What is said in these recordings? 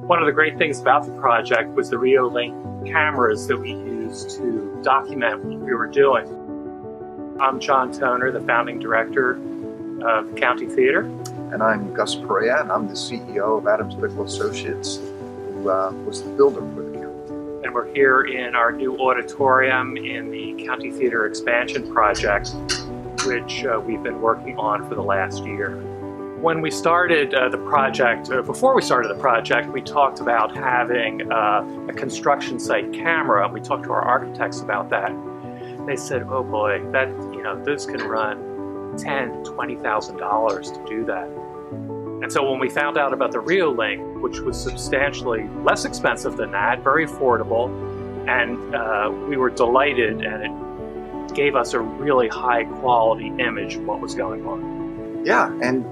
One of the great things about the project was the Reolink cameras that we used to document what we were doing. I'm John Toner, the founding director of County Theater. And I'm Gus Perea, and I'm the CEO of Adams Bickle Associates, who was the builder for the County Theater. And we're here in our new auditorium in the County Theater expansion project, which we've been working on for the last year. When we started the project, before we started the project, we talked about having a construction site camera, and we talked to our architects about that. They said, oh boy, that, those can run $10,000, $20,000 to do that. And so when we found out about the Reolink, which was substantially less expensive than that, very affordable, and we were delighted, and it gave us a really high quality image of what was going on. Yeah, and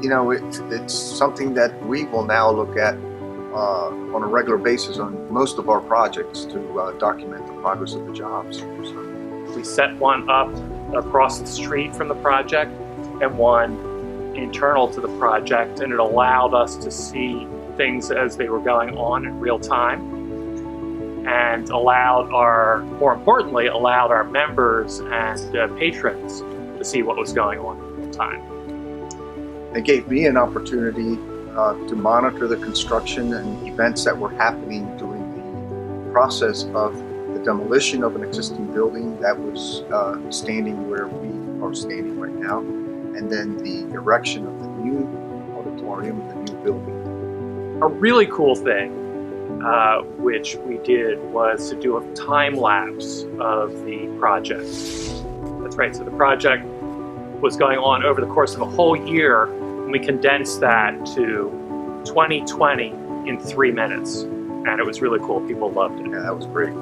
it's something that we will now look at on a regular basis on most of our projects to document the progress of the jobs. So we set one up across the street from the project and one internal to the project, and it allowed us to see things as they were going on in real time, and more importantly, allowed our members and patrons to see what was going on in real time. It gave me an opportunity to monitor the construction and events that were happening during the process of the demolition of an existing building that was standing where we are standing right now, and then the erection of the new auditorium, the new building. A really cool thing which we did was to do a time lapse of the project. That's right, so the project was going on over the course of a whole year, and we condensed that to 2020 in 3 minutes, and it was really cool. People loved it. Yeah, that was great.